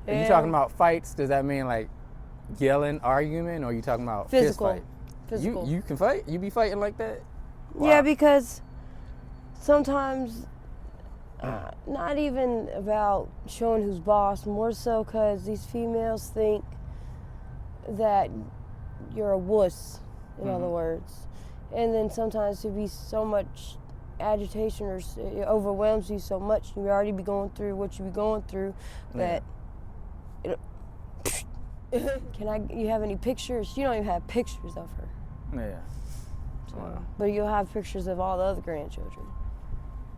Are you talking about fights? Does that mean like yelling, argument, or are you talking about physical? Fist fight? Physical. You can fight? You be fighting like that? Wow. Yeah, because sometimes not even about showing who's boss, more so because these females think that you're a wuss, in other words. And then sometimes to be so much agitation or it overwhelms you so much, you already be going through what you be going through, that you have any pictures? You don't even have pictures of her. Yeah. So, Wow. but you'll have pictures of all the other grandchildren.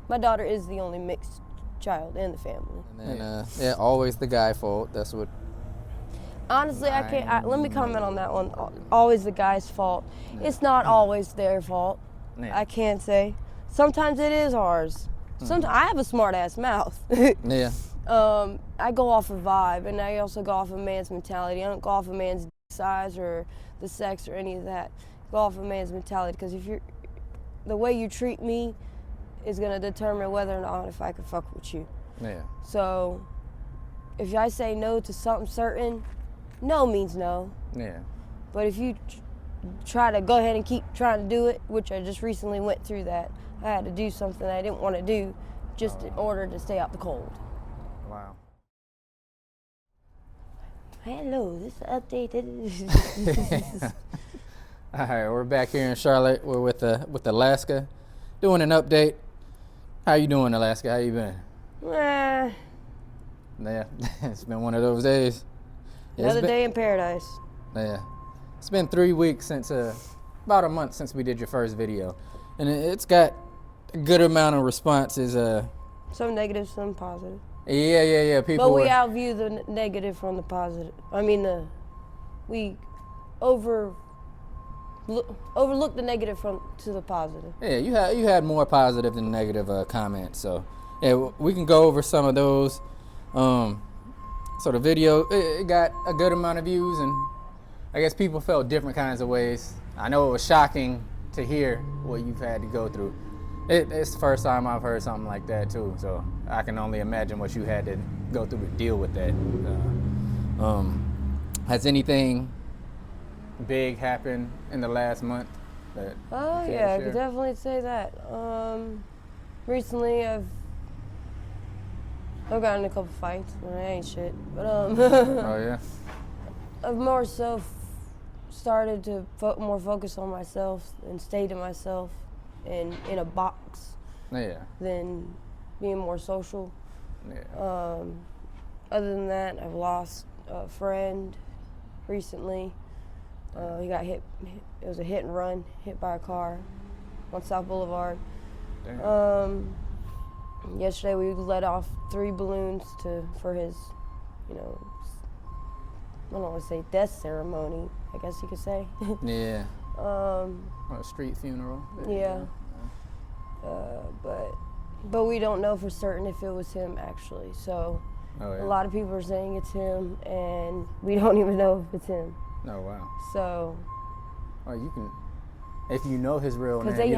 My daughter is the only mixed child in the family. And then, always the guy fault. That's what. Honestly, I can't. Let me comment on that one. Always the guy's fault. It's not always their fault. Yeah. I can't say. Sometimes it is ours. Sometimes I have a smart ass mouth. Yeah. I go off of vibe, and I also go off a man's mentality. I don't go off a man's size or the sex or any of that. I go off a man's mentality, because the way you treat me is gonna determine whether or not if I can fuck with you. Yeah. So if I say no to something certain, no means no. Yeah. But if you try to go ahead and keep trying to do it, which I just recently went through that, I had to do something I didn't want to do just in order to stay out the cold. Wow. Hello, this update. All right, we're back here in Charlotte. We're with Alaska, doing an update. How you doing, Alaska? How you been? Eh, Yeah, it's been one of those days. Yeah, another day in paradise. Yeah, it's been 3 weeks since, about a month since we did your first video, and it's got a good amount of responses. Some negative, some positive. Yeah. People. But we outview the negative from the positive. I mean, we overlook the negative to the positive. Yeah, you had more positive than negative comments. So yeah, we can go over some of those. So the video, it got a good amount of views, and I guess people felt different kinds of ways. I know it was shocking to hear what you've had to go through. It's the first time I've heard something like that too, so I can only imagine what you had to go through to deal with that. Has anything big happened in the last month? Oh yeah, I could definitely say that. Recently I've gotten in a couple fights. I ain't shit, but Oh yeah. I've more so started to more focus on myself and stay to myself and in a box Yeah. than being more social. Yeah. Other than that, I've lost a friend recently. He got hit. It was a hit and run, hit by a car on South Boulevard. Damn. Yesterday we let off 3 balloons for his, I don't want to say death ceremony, I guess you could say. Yeah. A street funeral. Yeah. But we don't know for certain if it was him actually. So a lot of people are saying it's him, and we don't even know if it's him. Oh wow. So. Oh, you can, if you know his real name. Because they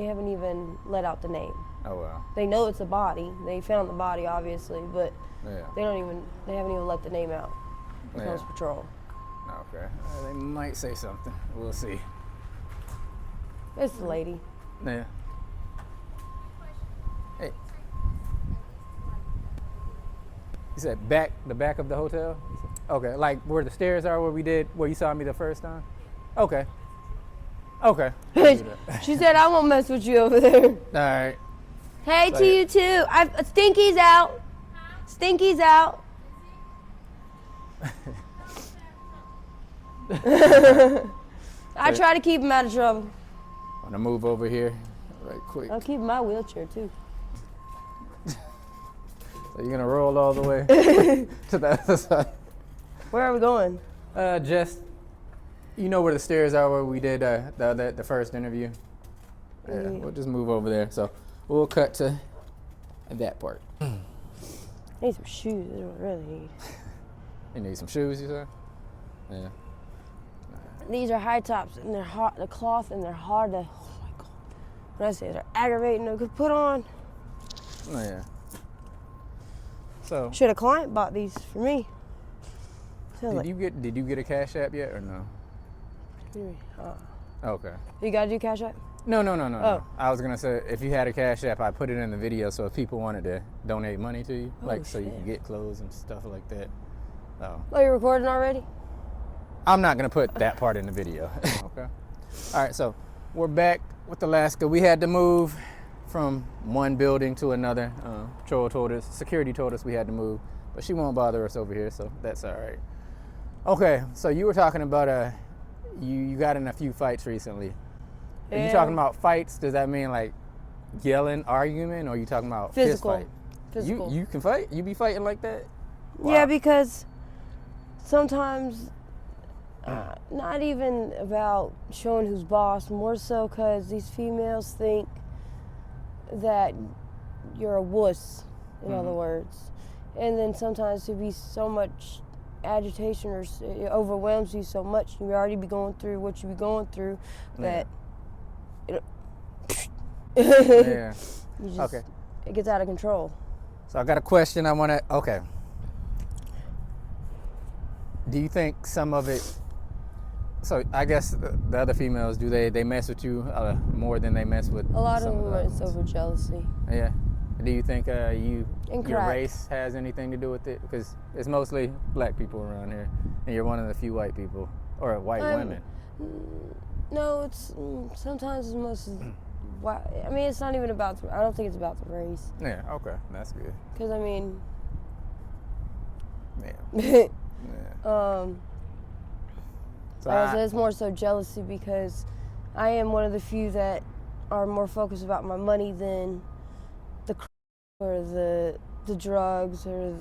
haven't even let out the name. Oh wow. They know it's a body. They found the body obviously, but Yeah. they haven't even let the name out. Coast Patrol. Okay. They might say something. We'll see. It's the lady. Yeah. Hey. You said the back of the hotel? Okay, like where the stairs are, where you saw me the first time? Okay. She said, I won't mess with you over there. All right. Hey, to you too. Stinky's out. Stinky's out. I try to keep him out of trouble. I'm gonna move over here right quick. I'll keep my wheelchair too. So you're gonna roll all the way to the other side. Where are we going? Just, you know where the stairs are where we did the first interview? Yeah, we'll just move over there. So we'll cut to that part. I need some shoes. I don't really need. You need some shoes, you said? Yeah. These are high tops, and they're hard. The cloth, and they're hard to. Oh my god! When I say they're aggravating to put on. Oh yeah. So Should a client bought these for me? So did like, you get a Cash App yet or no? Okay. you gotta do Cash App? No. Oh. I was gonna say if you had a Cash App, I put it in the video so if people wanted to donate money to you, Oh, so you shit. can get clothes and stuff like that. Oh. Oh, you're recording already? I'm not gonna put that part in the video. Okay. All right, so we're back with Alaska. We had to move from one building to another. Security told us we had to move, but she won't bother us over here, so that's all right. Okay, so you were talking about you got in a few fights recently. Are you talking about fights? Does that mean like yelling, argument, or are you talking about Physical. fist fight? Physical. You can fight? You be fighting like that? Yeah, Wow. because sometimes not even about showing who's boss, more so because these females think that you're a wuss, in other words. And then sometimes to be so much agitation or it overwhelms you so much, you already be going through what you be going through, that Yeah. you just, Okay. it gets out of control. So I got a question I want to. Okay. Do you think some of it? So I guess the other females, do they mess with you more than they mess with A lot of some them the other it's ones? over jealousy. Yeah. Do you think your Incorrect. race has anything to do with it? Because it's mostly black people around here, and you're one of the few white people or white women. No, it's sometimes it's mostly. I mean, it's not even about. I don't think it's about the race. Yeah. Okay. That's good. Because I mean, Yeah. like Yeah. So I said, it's more so jealousy because I am one of the few that are more focused about my money than the or the drugs or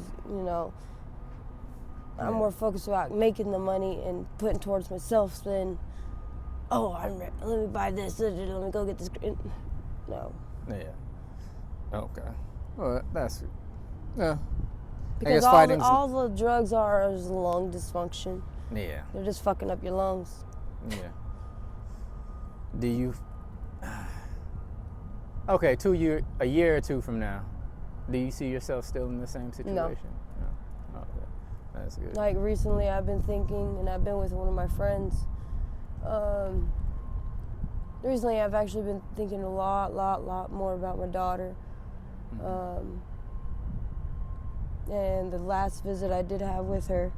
I'm more focused about making the money and putting towards myself than let me buy this, let me go get this. No. Yeah. Okay. Well, that's yeah. I Because guess fighting's all the drugs are is lung dysfunction. yeah. They're just fucking up your lungs. Yeah. Do you? Okay, a year or two from now, do you see yourself still in the same situation? No. Okay, that's good. Like recently, I've been thinking, and I've been with one of my friends. Recently, I've actually been thinking a lot more about my daughter. And the last visit I did have with her.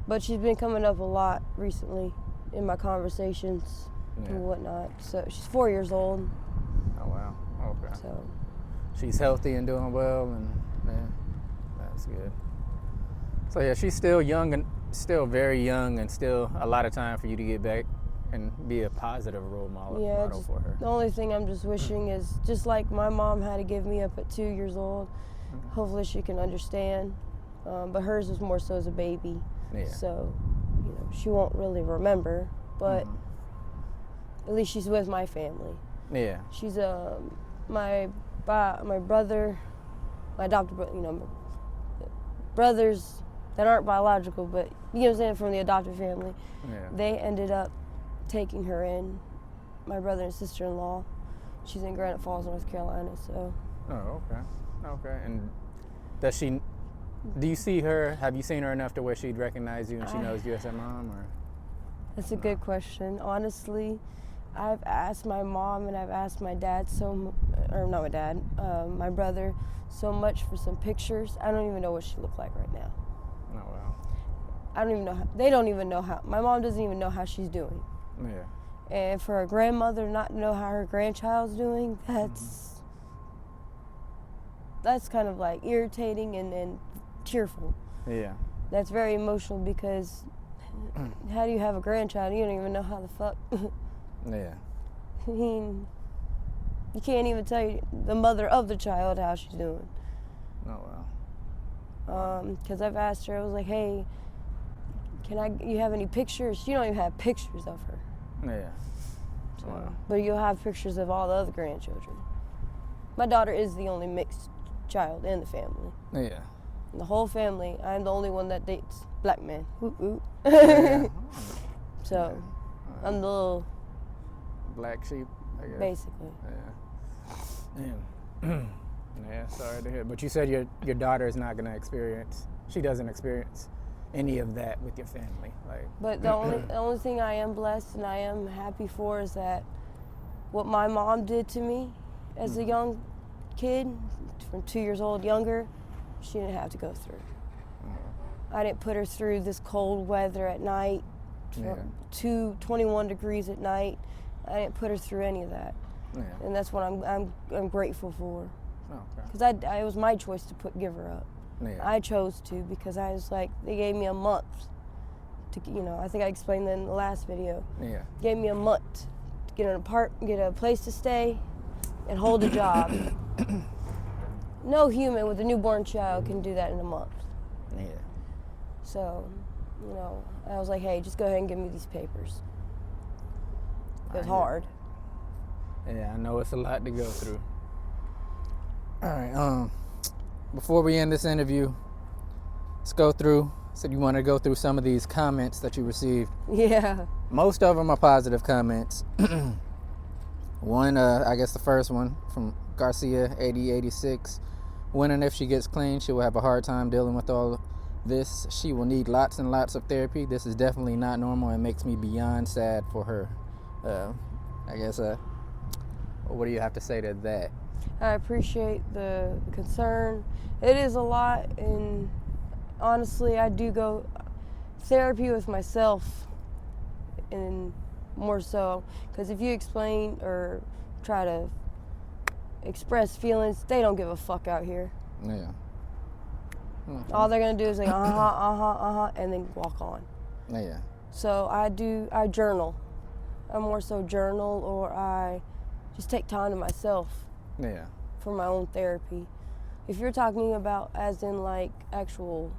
But she's been coming up a lot recently in my conversations and whatnot. So she's 4 years old. Oh wow. Okay. So She's healthy and doing well, and that's good. So yeah, she's still young and still very young, and still a lot of time for you to get back and be a positive role model for her. The only thing I'm just wishing is just like my mom had to give me up at 2 years old. Hopefully she can understand. But hers was more so as a baby. Yeah. So, she won't really remember, but at least she's with my family. Yeah. She's my brother, my adopted brothers that aren't biological, but you know what I'm saying, from the adopted family. Yeah. They ended up taking her in. My brother and sister-in-law. She's in Granite Falls, North Carolina. So. Oh, okay. Okay. And do you see her? Have you seen her enough to where she'd recognize you and she knows you as her mom, or? That's a good question. Honestly, I've asked my mom and I've asked my dad not my dad, my brother so much for some pictures. I don't even know what she looked like right now. Oh wow. I don't even know. They don't even know how. My mom doesn't even know how she's doing. Yeah. And for a grandmother not to know how her grandchild's doing, that's kind of like irritating and tearful. Yeah. That's very emotional because how do you have a grandchild? You don't even know how the fuck. Yeah. I mean, you can't even tell the mother of the child how she's doing. Oh wow. Because I've asked her, I was like, hey, you have any pictures? She don't even have pictures of her. Yeah. So, Wow. but you'll have pictures of all the other grandchildren. My daughter is the only mixed child in the family. Yeah. In the whole family, I'm the only one that dates black men. Ooh. Yeah. So, I'm the little, Black sheep, I guess. basically. Yeah. Damn. Yeah, sorry to hear. But you said your daughter is not gonna experience. She doesn't experience any of that with your family, like. But the only thing I am blessed and I am happy for is that what my mom did to me as a young kid, from 2 years old younger, she didn't have to go through. I didn't put her through this cold weather at night, 21 degrees at night. I didn't put her through any of that, and that's what I'm grateful for. Because it was my choice to give her up. I chose to because I was like, they gave me a month to, I think I explained that in the last video. Gave me a month to get a place to stay, and hold a job. No human with a newborn child can do that in a month. So, I was like, hey, just go ahead and give me these papers. It was hard. Yeah, I know it's a lot to go through. All right. Before we end this interview, let's go through. Said you want to go through some of these comments that you received. Yeah. Most of them are positive comments. One, I guess the first one from Garcia 8086. When and if she gets clean, she will have a hard time dealing with all this. She will need lots and lots of therapy. This is definitely not normal and makes me beyond sad for her. I guess, what do you have to say to that? I appreciate the concern. It is a lot, and honestly, I do go therapy with myself, and more so, because if you explain or try to express feelings, they don't give a fuck out here. Yeah. All they're gonna do is like, and then walk on. Yeah. So I journal. I more so journal, or I just take time to myself. Yeah. For my own therapy. If you're talking about as in like actual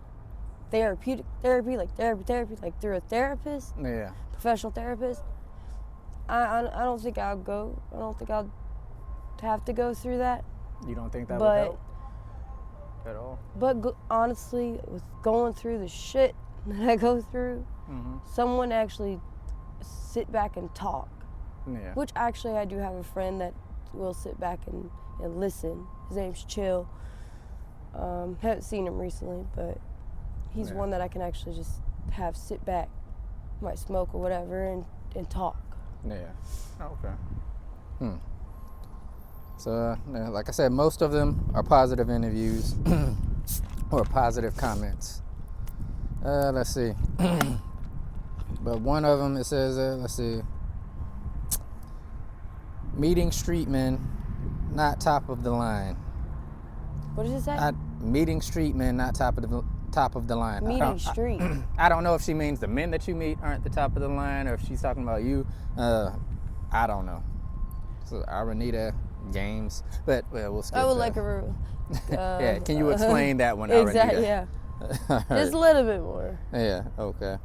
therapeutic therapy, like therapy, like through a therapist, professional therapist, I don't think I'll go. I don't think I'll have to go through that. You don't think that would help at all? But honestly, with going through the shit that I go through, someone actually sit back and talk. Which actually I do have a friend that will sit back and listen. His name's Chill. Haven't seen him recently, but he's one that I can actually just have sit back, might smoke or whatever, and talk. Okay. So, like I said, most of them are positive interviews or positive comments. Let's see. But one of them, it says, let's see. Meeting street men, not top of the line. What does it say? Meeting street men, not top of the line. Meeting street. I don't know if she means the men that you meet aren't the top of the line, or if she's talking about you. I don't know. So Aranita Games, but we'll skip. I would that. like a. Yeah, can you explain that one? Exactly. Yeah. Right. Just a little bit more. Yeah. Okay.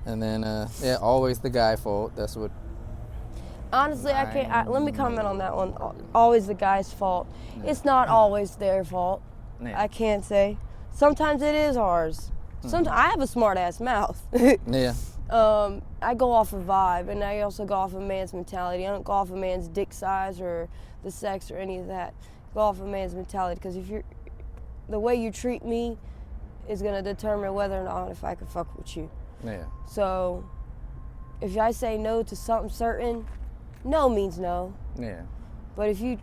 And then always the guy fault. That's what. Honestly, I can't. Let me comment on that one. Always the guy's fault. It's not always their fault. I can't say. Sometimes it is ours. Sometimes I have a smart ass mouth. Yeah. I go off a vibe, and I also go off a man's mentality. I don't go off a man's dick size or the sex or any of that. I go off a man's mentality, because the way you treat me is gonna determine whether or not if I can fuck with you. Yeah. So if I say no to something certain, no means no. Yeah. But if you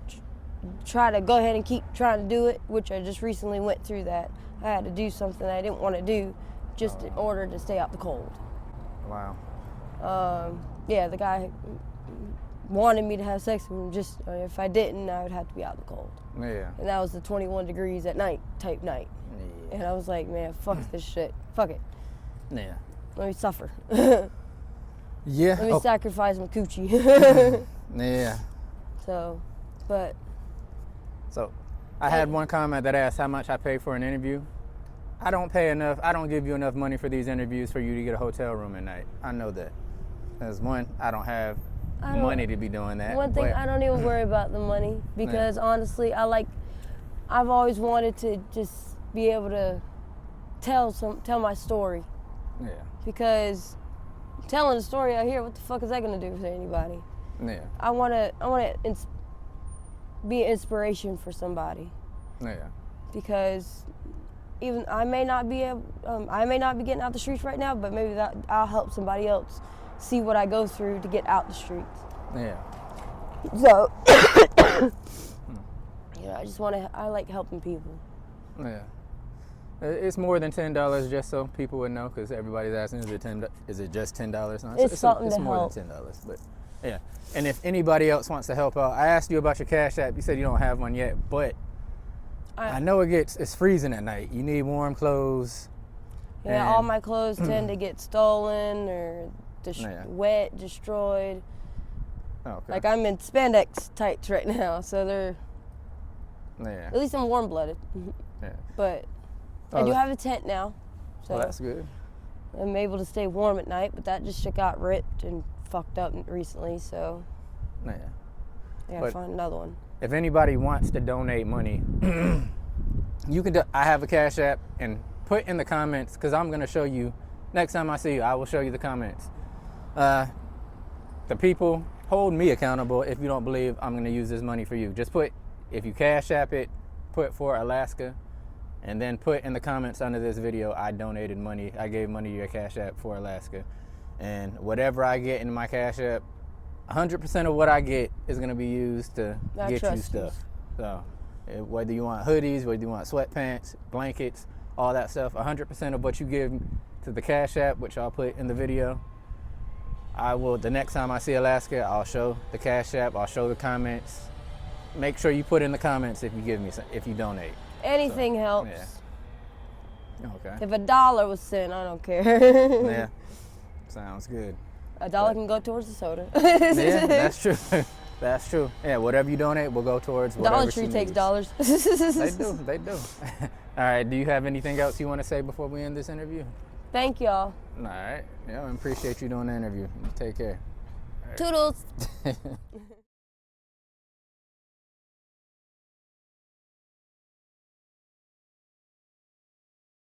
try to go ahead and keep trying to do it, which I just recently went through that, I had to do something I didn't want to do just in order to stay out the cold. Wow. Yeah, the guy wanted me to have sex with him. Just if I didn't, I would have to be out in the cold. Yeah. And that was the 21 degrees at night type night. Yeah. And I was like, man, fuck this shit. Fuck it. Yeah. Let me suffer. Yeah. Let me sacrifice my coochie. Yeah. So I had one comment that asked how much I pay for an interview. I don't pay enough. I don't give you enough money for these interviews for you to get a hotel room at night. I know that. As one, I don't have money to be doing that. One thing, I don't even worry about the money, because honestly, I've always wanted to just be able to tell my story. Yeah. Because telling a story out here, what the fuck is that gonna do for anybody? Yeah. I wanna be an inspiration for somebody. Yeah. Because even I may not be getting out the streets right now, but maybe that I'll help somebody else see what I go through to get out the streets. Yeah. So, I like helping people. Yeah. It's more than $10, just so people would know, because everybody's asking, is it just $10? No, It's something it's to more help. than $10, but yeah. And if anybody else wants to help out, I asked you about your Cash App. You said you don't have one yet, but I know it's freezing at night. You need warm clothes. Yeah, all my clothes tend to get stolen or wet, destroyed. Okay. Like I'm in spandex tights right now, so they're. Yeah. At least I'm warm-blooded. Yeah. But I do have a tent now, so Well, that's good. I'm able to stay warm at night. But that just got ripped and fucked up recently, so Yeah. I gotta find another one. If anybody wants to donate money, you can. I have a Cash App, and put in the comments, because I'm gonna show you next time I see you. I will show you the comments. The people hold me accountable if you don't believe I'm gonna use this money for you. Just put, if you Cash App it, put for Alaska, and then put in the comments under this video, I donated money. I gave money to your Cash App for Alaska, and whatever I get in my Cash App, 100% of what I get is gonna be used to get you stuff. So whether you want hoodies, whether you want sweatpants, blankets, all that stuff, 100% of what you give to the Cash App, which I'll put in the video, I will, the next time I see Alaska, I'll show the Cash App, I'll show the comments. Make sure you put in the comments if you give me, if you donate. Anything helps. Yeah. Okay. If $1 was sent, I don't care. Yeah. Sounds good. $1 can go towards the soda. Yeah, that's true. That's true. Yeah, whatever you donate will go towards whatever Dollar Tree takes dollars. They do. All right, do you have anything else you want to say before we end this interview? Thank y'all. All right. Yeah, I appreciate you doing the interview. You take care. Toodles.